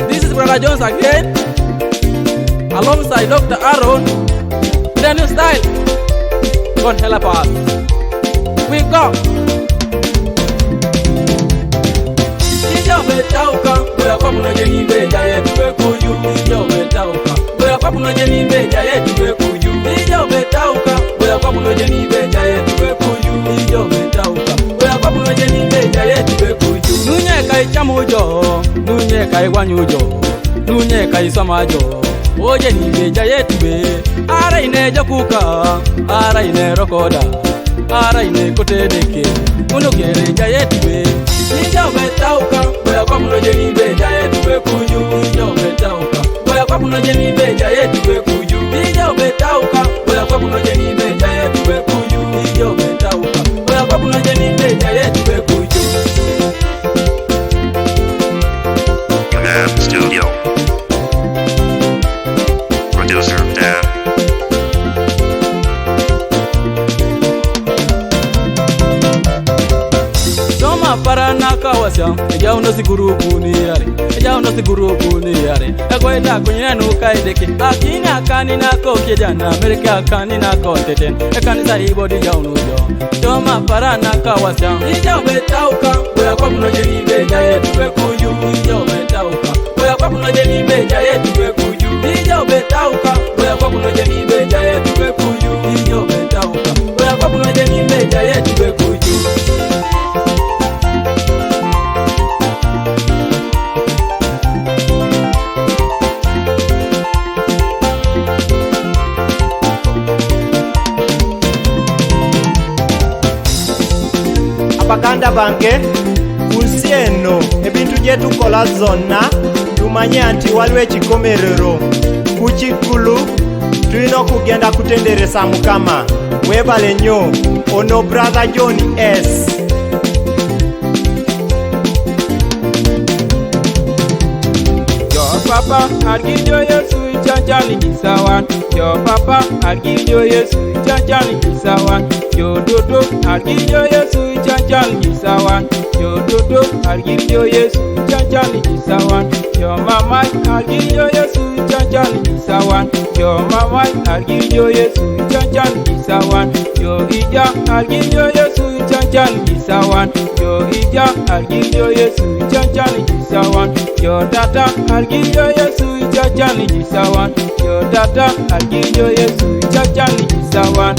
This is Brother Jones again, alongside Dr. Aaron. The new style. God help us. We go. Ijo betauka, boya kwa munoje ni beja yetu bekuyu. Ijo betauka, boya kwa munoje ni beja yetu bekuyu. Ijo betauka, boya kwa munoje ni beja yetu bekuyu. Ijo betauka, boya kwa munoje ni beja yetu bekuyu. Nunye kai chamujo, nunye kai wanyujo, nunye kai samajo. Oje ni beja yetu be. Ara ine jokuka, ara ine rokoda, ara ine kotedeke. Unogere ja yetu be. Ijo betauka, boya kwa munoje ni beja yetu bekuyu. Ijo betauka, boya kwa munoje ni beja yetu bekuyu. Ijo betauka, boya kwa munoje ni beja yetu bekuyu. Ijo betauka, boya kwa munoje ni beja yetu bekuyu. Dab Studio. Producer Dab. Soma parana kawasya, eja uno sigurupu ni yare, eja uno sigurupu ni yare. Ekwenda kunyenu kaideki, akini akani nako kijana, Amerika akani nako teten, ekani sa ibodi ja uno jo. Soma parana kawasya, eja betauka, boya kwa munoje ni beja yetu bekuyu. Eja betauka, boya kwa munoje ni beja yetu bekuyu. Eja betauka, boya kwa munoje ni beja yetu bekuyu. Eja betauka, boya kwa munoje ni beja yetu bekuyu. Abaganda bange kunsieno ebintu gyetukola zonna tumanye nti waliwo ekikomerero ku kikulu tulina okugenda kutenderesa Mukama. Webale nnyo. Ono Brother John S. Your papa, I'll give you Yesu, Chanchani Kisawan. Your papa, I'll give you Yesu, Chanchani Kisawan. Your dodo, I'll give you Yesu, Chanchani Kisawan. Your dodo, I'll give you Yesu, Chanchani Kisawan. Your mama, I'll give you Yesu, Chanchani Kisawan. Your mama, I'll give you Yesu, Chanchani Kisawan. Your ija, I'll give you Yesu, Chanchani Kisawan. Your ija, I'll give you Yesu, Chanchani Kisawan. Your data, I'll give you Yesu, Chanchani Kisawan. Your data, I'll give you Yesu, Chanchani Kisawan.